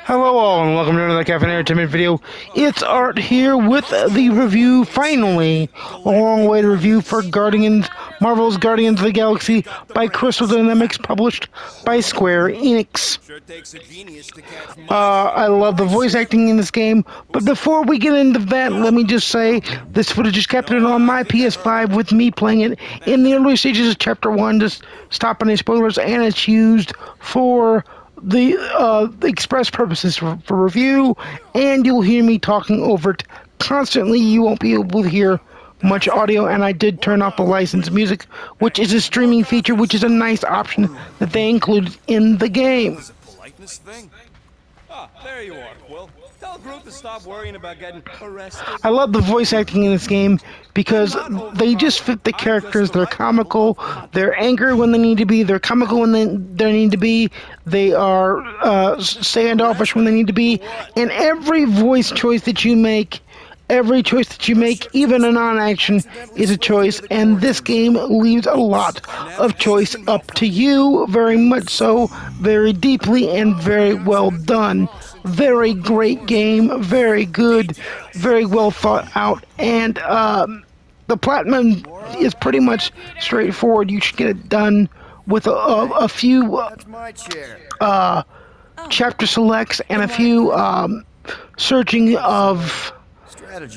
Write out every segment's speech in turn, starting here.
Hello all and welcome to another Caffeine Entertainment video. It's Art here with the review, finally. A long-awaited review for Guardians, Marvel's Guardians of the Galaxy by Crystal Dynamics, published by Square Enix. I love the voice acting in this game, but before we get into that, let me just say, this footage is captured on my PS5 with me playing it in the early stages of Chapter 1, just stop any spoilers, and it's used for the express purposes for review, and you'll hear me talking over it constantly. You won't be able to hear much audio, and I did turn off the licensed music, which is a streaming feature, which is a nice option that they included in the game. Politeness thing? Ah, there you are, Quill. Tell Groot to stop worrying about getting arrested. I love the voice acting in this game because they just fit the characters. They're comical, they're angry when they need to be, they're comical when they need to be, they are standoffish when they need to be, and every voice choice that you make, even a non-action, is a choice, and this game leaves a lot of choice up to you, very much so, very deeply, and very well done. Very great game, very good, very well thought out, and the platinum is pretty much straightforward. You should get it done with a few chapter selects and a few searching of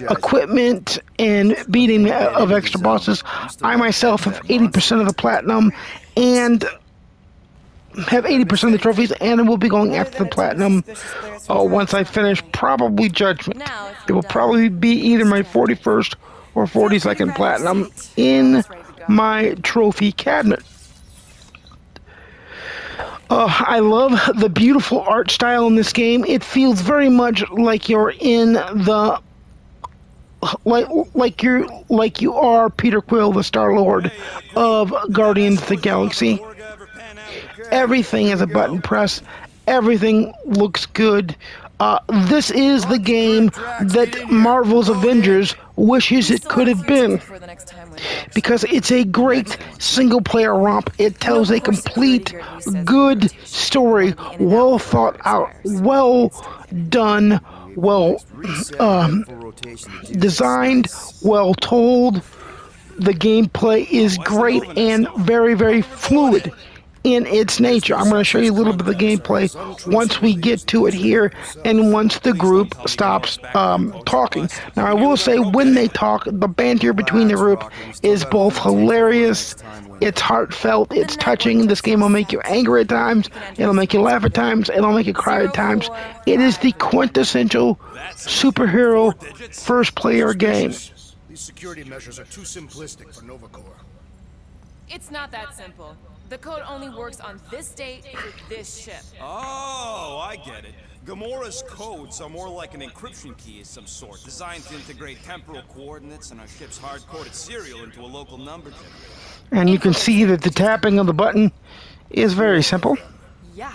equipment and beating of extra bosses. I myself have 80% of the platinum and have 80% of the trophies, and we'll be going after the platinum once I finish probably Judgment. It will probably be either my 41st or 42nd platinum in my trophy cabinet. I love the beautiful art style in this game. It feels very much like you're in the like you are Peter Quill, the Star-Lord of Guardians of the Galaxy. Everything is a button press. Everything looks good. This is the game that Marvel's Avengers wishes it could have been, because it's a great single-player romp. It tells a complete, good story, well thought out, well done, well designed, well told. The gameplay is great and very, very fluid in its nature. I'm going to show you a little bit of the gameplay once we get to it here, and once the group stops talking. Now, I will say, when they talk, the banter between the group is both hilarious, it's heartfelt, it's touching. This game will make you angry at times, it'll make you laugh at times, it'll make you cry at times. It is the quintessential superhero first-player game. These security measures are too simplistic for Novacore. It's not that simple. The code only works on this date for this ship. Oh, I get it. Gamora's codes are more like an encryption key of some sort, designed to integrate temporal coordinates and our ship's hard-coded serial into a local number generator. And you can see that the tapping of the button is very simple. Yeah.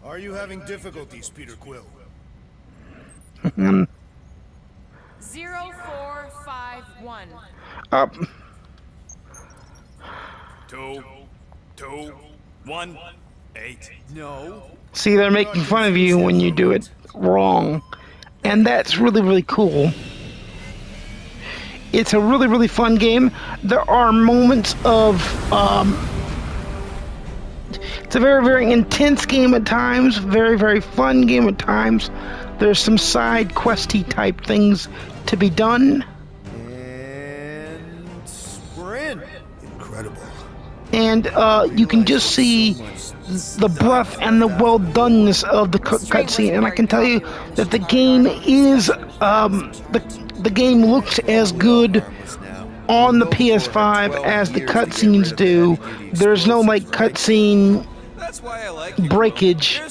Are you having difficulties, Peter Quill? 0451. Up. 2, 2, 1, 8. No. See, they're making fun of you when you do it wrong, and that's really, really cool. It's a really, really fun game. There are moments of it's a very, very intense game at times, very, very fun game at times. There's some side questy type things to be done. And we're in. Incredible. And you can just see the breadth and the well-doneness of the cutscene. And I can tell you that the game is the game looks as good on the PS5 as the cutscenes do. There's no like cutscene breakage,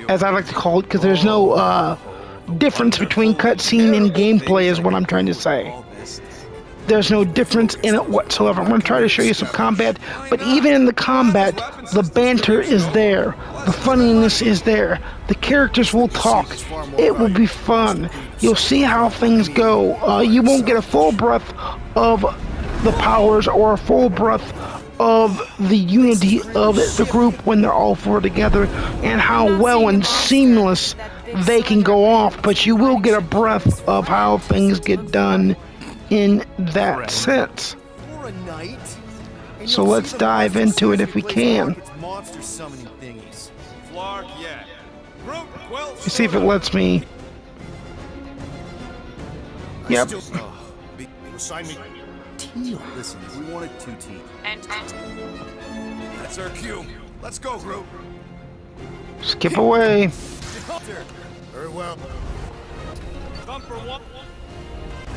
as I like to call it, because there's no difference between cutscene and gameplay, is what I'm trying to say. There's no difference in it whatsoever. I'm going to try to show you some combat, but even in the combat, the banter is there. The funniness is there. The characters will talk. It will be fun. You'll see how things go. You won't get a full breath of the powers or a full breath of the unity of the group when they're all four together and how well and seamless they can go off, but you will get a breath of how things get done in that sense. For a night. So let's dive into it if we can. Monster summoning thingies. Flark, yeah. Brute, Quill, Let's see if it lets me. Yep. Sign me. Teal. Listen, we wanted 2 teeth. That's our cue. Let's go, Groot. Skip away. Very well. Thumper one.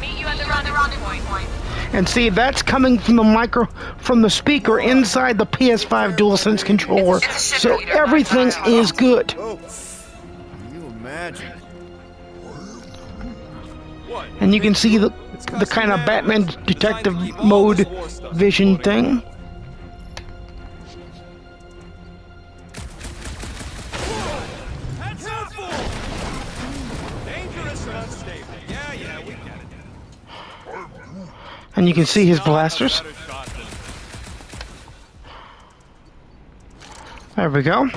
Meet you at the rendezvous point. And see, that's coming from the speaker inside the PS5 DualSense controller. So everything is good. Oh, can you imagine? What? And you can see the kind of Batman detective mode vision thing. That's helpful. Dangerous and unstable. Yeah, we get it. And you can see his blasters. There we go.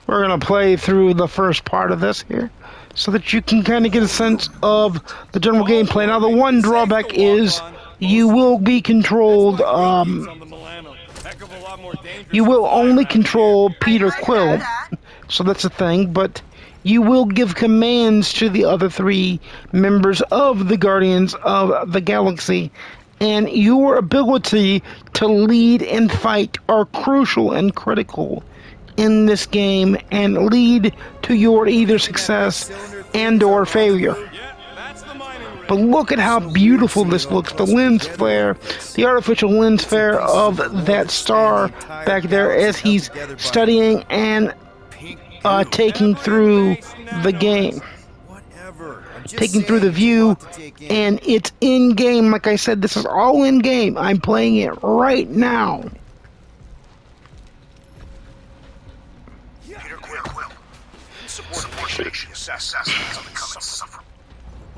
We're gonna play through the first part of this here, so that you can kind of get a sense of the general gameplay. Now, the one drawback is you will be controlled. You will only control Peter Quill, so that's a thing. But you will give commands to the other 3 members of the Guardians of the Galaxy, and your ability to lead and fight are crucial and critical in this game and lead to your either success and or failure. But look at how beautiful this looks. The lens flare, the artificial lens flare of that star back there as he's studying and taking through the game. Taking through the view, and it's in game. Like I said, this is all in game. I'm playing it right now.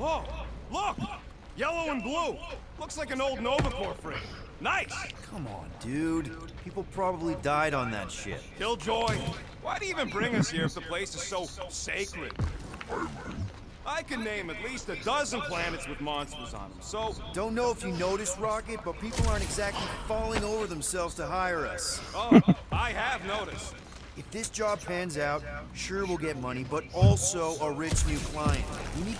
Oh, look! Yellow and blue. Looks like an old Nova Corps frame. Nice! Come on, dude. People probably died on that ship. Killjoy, why do you even bring us here if the place is so sacred? I can name at least a dozen planets with monsters on them, so... Don't know if you noticed, Rocket, but people aren't exactly falling over themselves to hire us. Oh, I have noticed. If this job pans out, sure we'll get money, but also a rich new client. We need...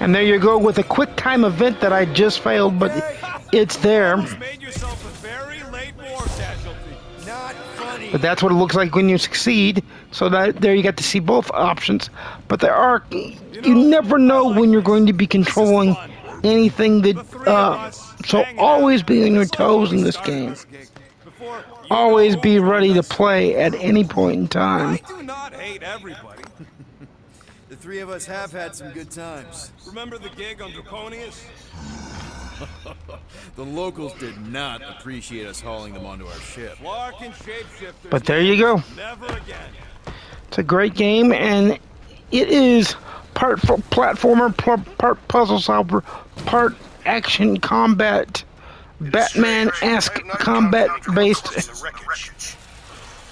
And there you go with a quick time event that I just failed, but it's there. You made yourself a very late war casualty. Not funny. But that's what it looks like when you succeed. So that there you get to see both options. But there are, you never know when you're going to be controlling anything that. So always be on your toes in this game. Always be ready to play at any point in time. I do not hate everybody. The 3 of us have had some good times. Remember the gig on Draconius? The locals did not appreciate us hauling them onto our ship. Flark and shapeshifters. But there you go. Never again. It's a great game, and it is part platformer, part puzzle solver, part action combat, Batman-esque combat-based.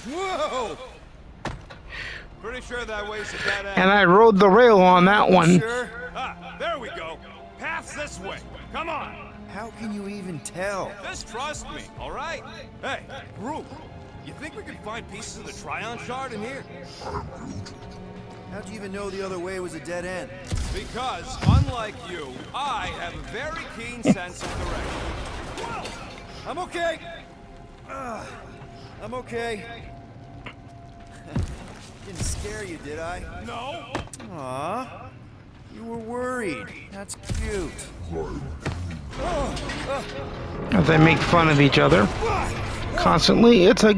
Whoa! Pretty sure that way's a dead end. And I rode the rail on that one. Sure? Ah, there we go. Path's this way. Come on. How can you even tell? Just trust me, all right? Hey, Groot, you think we could find pieces of the Trion Shard in here? How'd you even know the other way was a dead end? Because, unlike you, I have a very keen sense of direction. Whoa! I'm okay. I'm okay. Didn't scare you, did I? No. Aw. You were worried. That's cute. As they make fun of each other constantly. It's a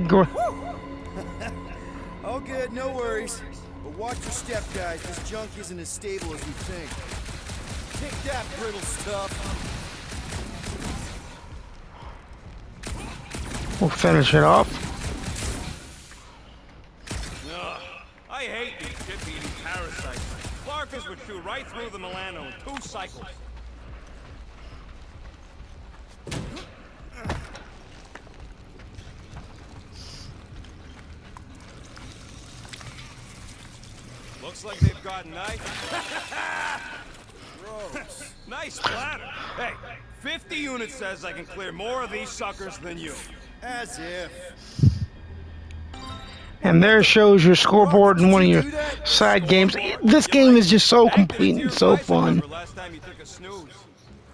All good, no worries. But watch your step, guys. This junk isn't as stable as you think. Kick that brittle stuff. We'll finish it off. Ugh, I hate these ship-eating parasites. Clarkers would chew right through the Milano in 2 cycles. Looks like they've got a knife. Gross. Nice platter. Hey, 50 units says I can clear more of these suckers than you. As if. And there shows your scoreboard in one of your side games. This game is just so complete and so fun. Last time you took a snooze.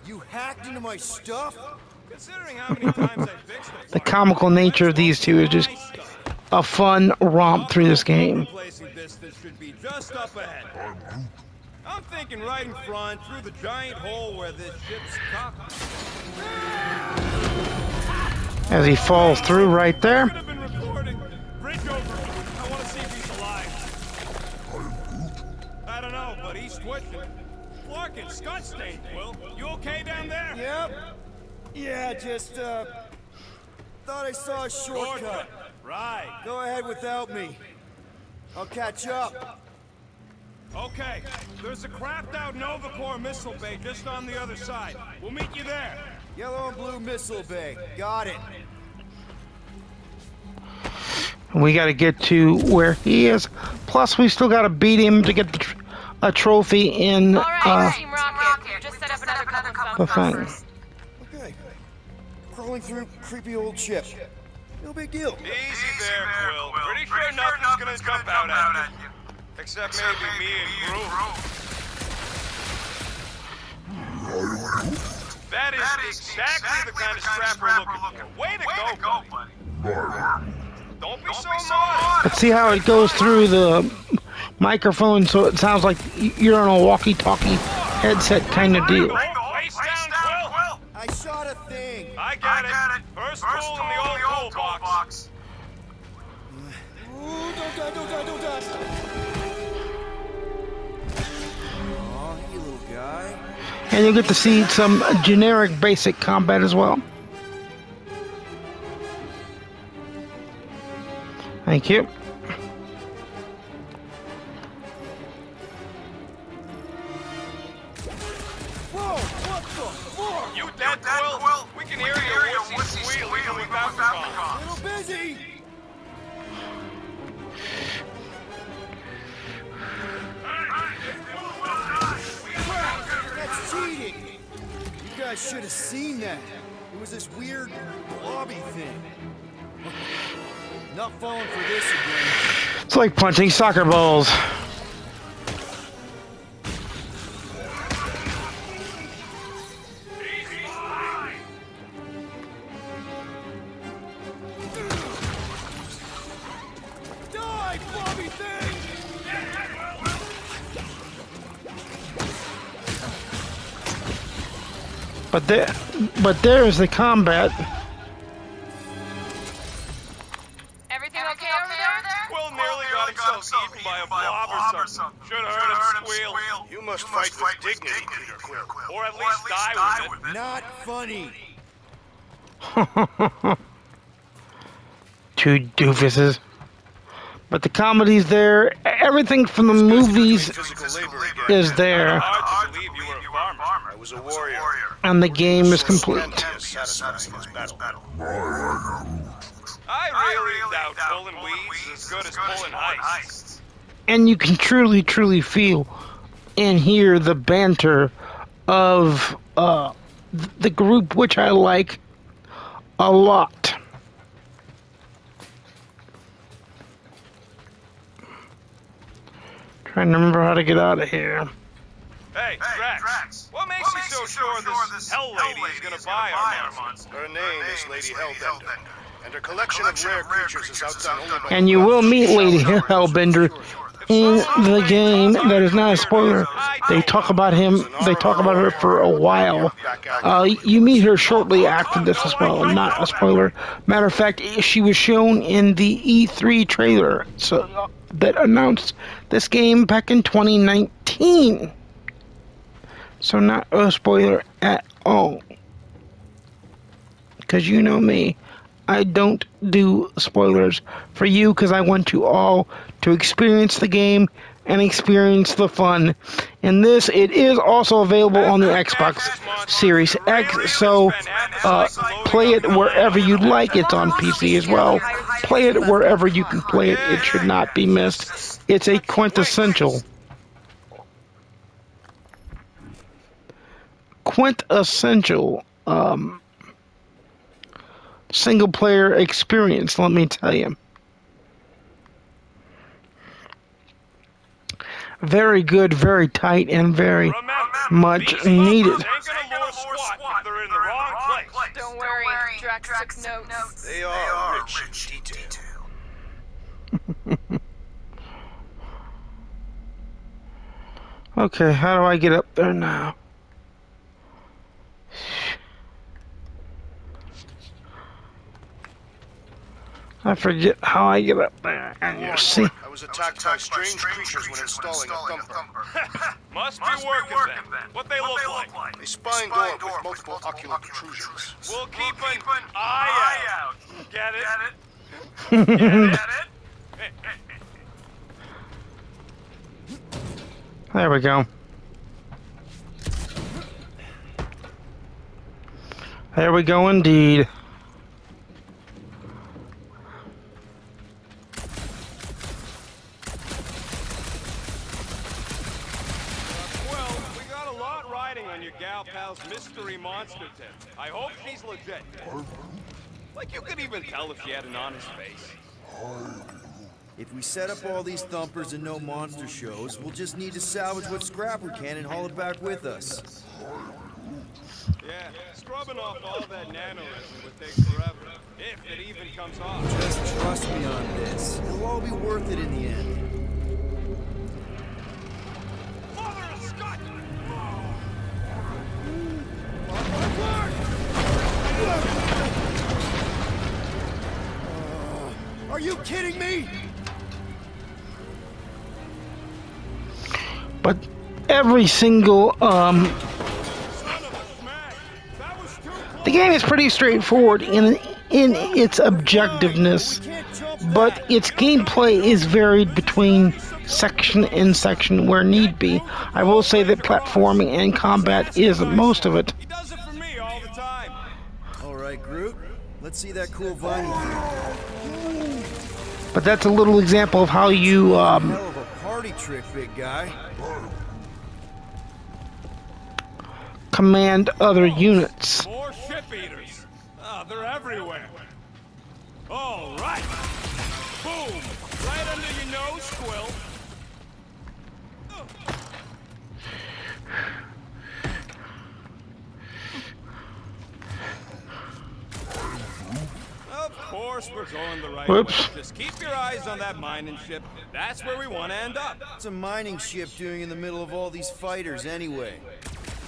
You hacked into my stuff? Considering how many times I fixed it. The comical nature of these two is just a fun romp through this game. Replacing distance should be just up ahead. I'm thinking right in front, through the giant hole where this ship's cocked. As he falls through right there. Could have been recording. Bridge over. I want to see if he's alive. I don't know, but he's twitching. Larkin, Scott stained, Will. You okay down there? Yep. Yeah, just, thought I saw a shortcut. Right. Go ahead without me. I'll catch up. Okay. There's a crapped out Nova Corps missile bay just on the other side. We'll meet you there. Yellow and blue missile bay. Got it. We got to get to where he is. Plus, we still got to beat him to get a trophy in All right, Team Rocket. Just set up another the cover thing. first. Okay. Crawling through creepy old ship. No big deal. Easy there, Quill. Pretty sure nothing's gonna jump out at you. Except maybe me and Groove. That is exactly the kind of strap we're looking for. Way to go, buddy. Don't be so modest. Let's see how it goes through the microphone so it sounds like you're on a walkie-talkie headset kind of deal. Face down, Quill. I shot a thing. I got it. First tool in the old tool box. Ooh, don't die, don't die, don't die. Aw, you little guy. And you'll get to see some generic basic combat as well. Thank you. Whoa, what the fuck? You dead, Quill? We can hear your wussy squeal even without the call. Little busy. That's cheating. You guys should have seen that. It was this weird blobby thing. Not falling for this again. It's like punching soccer balls. Die, blobby thing! But there's the combat. Everything okay over there? Quill nearly got himself eaten by a blob or something. Should have heard him squeal. You must fight with dignity, Peter Quill. Or at least die with it. Not funny. Two doofuses. But the comedy's there. Everything from the movies is there. Hard to believe you were a farmer. I was a warrior. And the game is complete. I really doubt pulling weeds is as good as pulling ice. And you can truly feel and hear the banter of the group, which I like a lot. Trying to remember how to get out of here. Hey, Drax, what makes you so sure this Hell Lady is gonna buy our monster? Her name is Lady Hellbender, and her collection of rare creatures is outdone only by... And you will meet Lady Hellbender in the game. That is not a spoiler. They talk about him. They talk about her for a while. You meet her shortly after this as well. Not a spoiler. Matter of fact, she was shown in the E3 trailer that announced this game back in 2019. So not a spoiler at all. Because you know me. I don't do spoilers for you because I want you all to experience the game and experience the fun. In this, it is also available on the Xbox Series X, so play it wherever you like. It's on PC as well. Play it wherever you can play it. It should not be missed. It's a quintessential single player experience, let me tell you. Very good, very tight, and very much needed. Don't worry, Drax took notes. They are rich in detail. Okay, how do I get up there now? I forget how I get up there. And you see. I was attacked by strange creatures when installing a thumper. Must be working then. What they look like? A spine door with multiple ocular protrusions. We'll keep an eye out. Get it? Get it? There we go. There we go indeed. Gal pal's mystery monster tip. I hope she's legit. Like you could even tell if she had an honest face. If we set up all these thumpers and no monster shows, we'll just need to salvage what scrap we can and haul it back with us. Yeah, scrubbing off all that nanoresin would take forever. If it even comes off. Just trust me on this. It'll all be worth it in the end. Are you kidding me? But every single the game is pretty straightforward in its objectiveness, but its gameplay is varied between section and section where need be. I will say that platforming and combat is most of it. He does it for me all the time. All right, Groot. Let's see that cool vinyl. But that's a little example of how you Hell of a party trick, big guy. command other units. More ship eaters. Oh, they're everywhere. All right. Boom. Right under your nose, Quill. Of course we're going the right way. Just keep your eyes on that mining ship. That's where we want to end up. What's a mining ship doing in the middle of all these fighters anyway?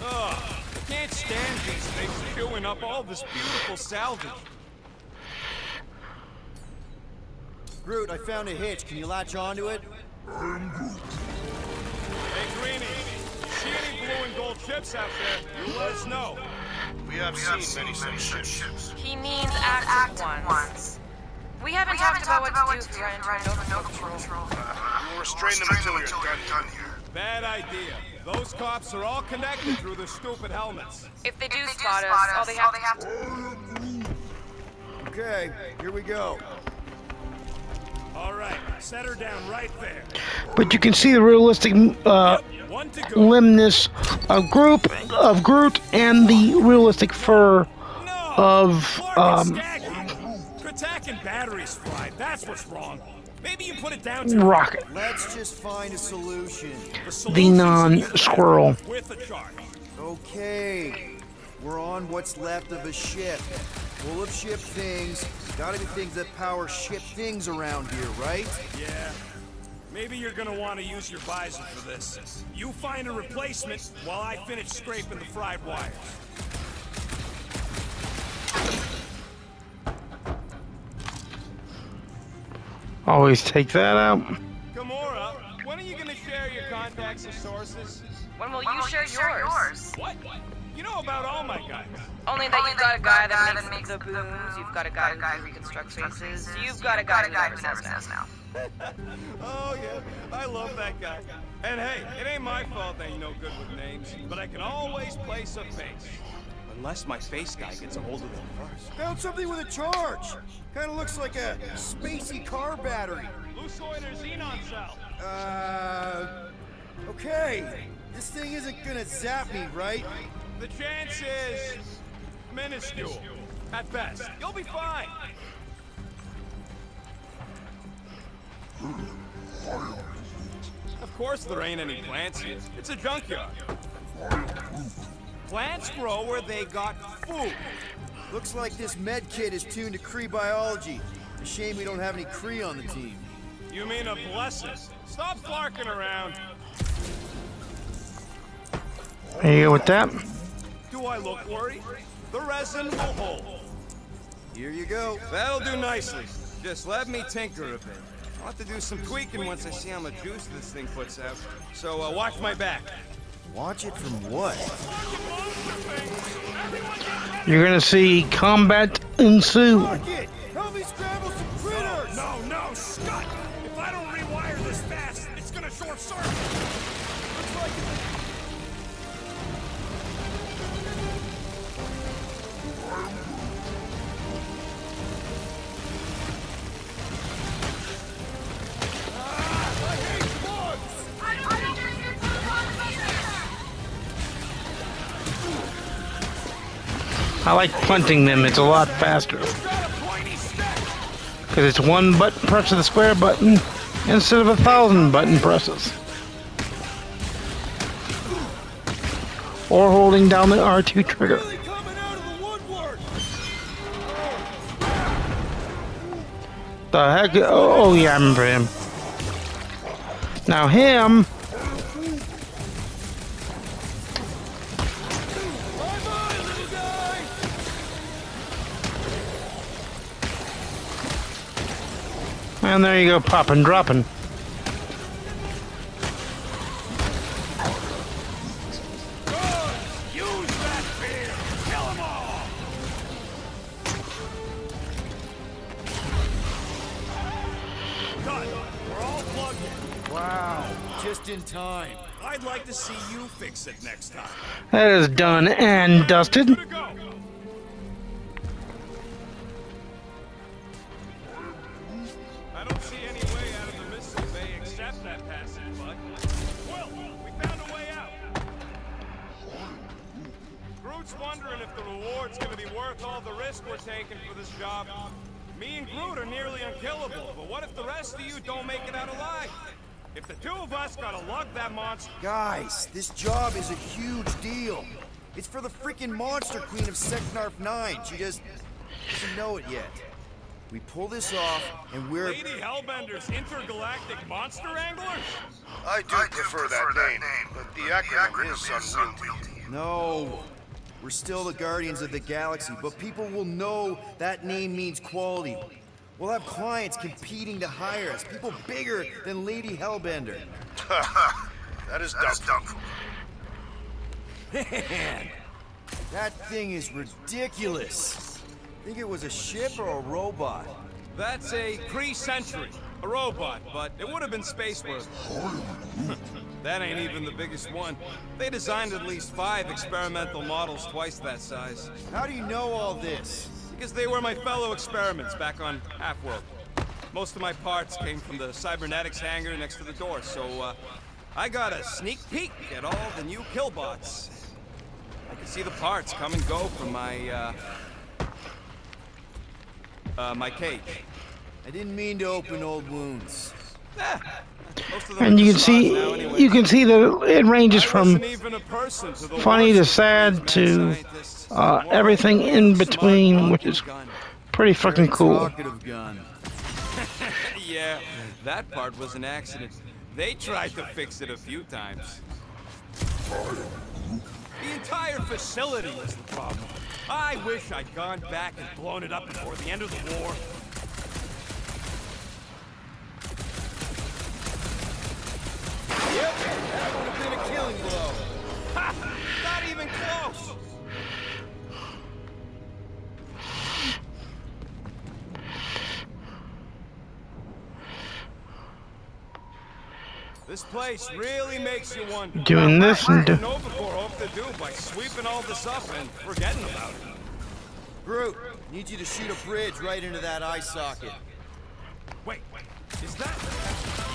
Ugh, I can't stand these things chewing up all this beautiful salvage. Groot, I found a hitch. Can you latch onto it? Hey, Greenie, see any blue and gold ships out there? You let us know. We have seen many such ships. He means active ones. We haven't talked about what to do if you're entering Nova Patrol. We'll restrain them until you're done here. Bad idea. Those cops are all connected through their stupid helmets. If they do spot us, all they have to... Okay, here we go. All right, set her down right there. But you can see the realistic One to go. limbness of Groot and the realistic fur of Attacking batteries fried. That's what's wrong. Maybe you put it down to Rocket, Let's just find a solution. the non-squirrel. With a charge. Okay, we're on what's left of a ship. Full of ship things. Gotta be things that power ship things around here, right? Yeah. Maybe you're gonna want to use your visor for this. You find a replacement while I finish scraping the fried wires. Always take that out. Gamora, when are you gonna share your contacts and sources? When will you share yours? What? You know about all my guys. Only that you've got a guy that makes the booms, you've got a guy who reconstructs faces, you've got a guy who never says now. Oh, yeah, I love that guy. And hey, it ain't my fault they ain't no good with names, but I can always place a face. Unless my face guy gets a hold of them first. Found something with a charge. Kind of looks like a spacey car battery. Lucioid or xenon cell. Okay. This thing isn't gonna zap me, right? The chance is minuscule, at best. You'll be fine. Of course there ain't any plants here. It's a junkyard. Plants grow where they got food. Looks like this med kit is tuned to Kree biology. A shame we don't have any Kree on the team. You mean a blessing? Stop flarking around. There you go with that. Do I look worried? The resin will hold. Here you go. That'll do nicely. Just let me tinker a bit. I'll have to do some tweaking once I see how much juice this thing puts out. So watch my back. Watch it from what? You're gonna see combat ensue. Rocket! Help me scramble some critters! No, Scott! If I don't rewire this fast, it's gonna short circuit. Looks like I like punting them, it's a lot faster. Because it's one button press of the square button instead of 1,000 button presses. Or holding down the R2 trigger. really coming out of the woodwork! The heck? Oh yeah, I remember him. Now him... Bye-bye, little guy! And there you go, popping, dropping. Use that fear! Kill them all! Done. We're all plugged in. Wow, just in time. I'd like to see you fix it next time. That is done and dusted. Good to go. I don't see any way out of the missile bay except that passage, bud. Well, we found a way out. Groot's wondering if the reward's gonna be worth all the risk we're taking for this job. Me and Groot are nearly unkillable, but what if the rest of you don't make it out alive? If the two of us gotta lug that monster... Guys, this job is a huge deal. It's for the freaking Monster Queen of Seknarf 9. She just doesn't know it yet. We pull this off, and we're... Lady Hellbender's intergalactic monster anglers? I do prefer that name, but the acronym is unwieldy. No. We're still the Guardians of the Galaxy, but people will know that name means quality. We'll have clients competing to hire us, people bigger than Lady Hellbender. That is doubtful. Man, that thing is ridiculous. Think it was a ship or a robot? That's a Kree-Sentry, a robot, but it would have been space-worthy. That ain't even the biggest one. They designed at least 5 experimental models twice that size. How do you know all this? Because they were my fellow experiments back on Half-World. Most of my parts came from the cybernetics hangar next to the door, so I got a sneak peek at all the new killbots. I could see the parts come and go from my cage. I didn't mean to open old wounds. Most of them And are you can just see, lies now anyway. you can see that it ranges I from wasn't even a person to the funny to worst sad mad to scientists. everything in between, which is pretty fucking cool. Talkative gun. Yeah, that part was an accident. They tried to fix it a few times. The entire facility was the problem. I wish I'd gone back and blown it up before the end of the war. Yep, that would have been a killing blow. Ha! Not even close! This place really makes you wonder. Doing this and What Novacor hope to do by sweeping all this up and forgetting about it. Groot, need you to shoot a bridge right into that eye socket. Wait, is that...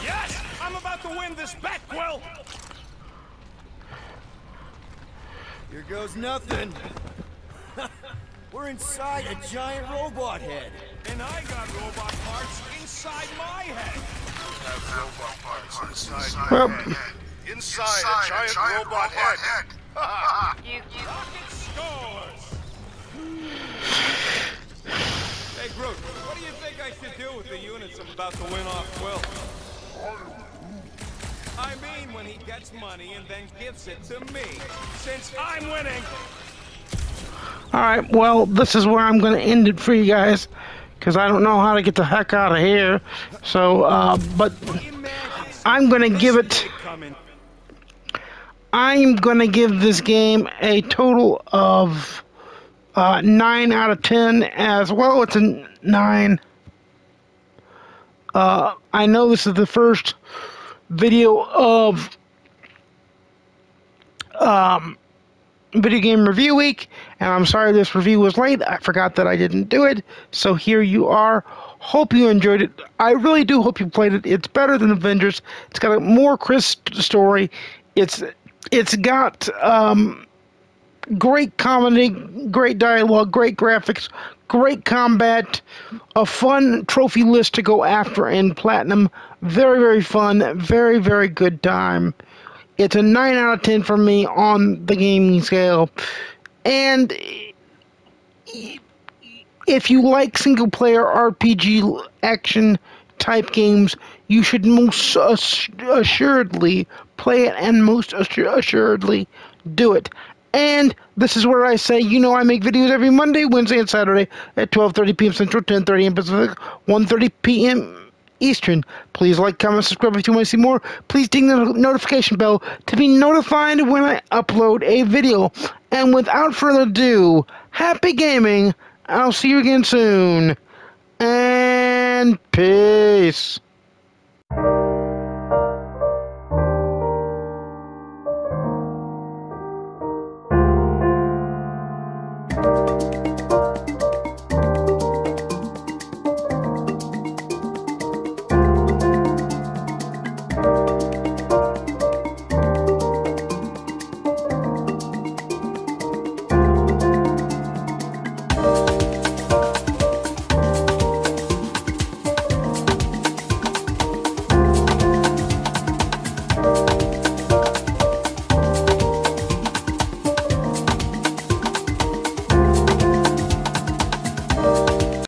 Yes! I'm about to win this bet, Quill! Here goes nothing. We're inside a giant robot head. And I got robot parts inside my head. Have robot parts inside Well, your head. Inside a giant robot head. You Rocket scores! Hey, Groot, what do you think I should do with the units I'm about to win off Quill? I mean, when he gets money and then gives it to me, since I'm winning. alright, well, this is where I'm going to end it for you guys, because I don't know how to get the heck out of here. So, but I'm going to give it... I'm going to give this game a total of 9 out of 10 as well. It's a 9. I know this is the first video of Video Game Review Week, and I'm sorry this review was late. I forgot that I didn't do it, so here you are. Hope you enjoyed it. I really do hope you played it. It's better than Avengers. It's got a more crisp story. It's got great comedy, great dialogue, great graphics, great combat, a fun trophy list to go after in Platinum. Very, very fun, very, very good time. It's a 9 out of 10 for me on the gaming scale. And if you like single-player RPG action type games, you should most assuredly play it and most assuredly do it. And this is where I say, you know, I make videos every Monday, Wednesday, and Saturday at 12:30 p.m. Central, 10:30 a.m. Pacific, 1:30 p.m. Eastern. Please like, comment, subscribe if you want to see more. Please ding the notification bell to be notified when I upload a video. And without further ado, happy gaming. I'll see you again soon. And peace.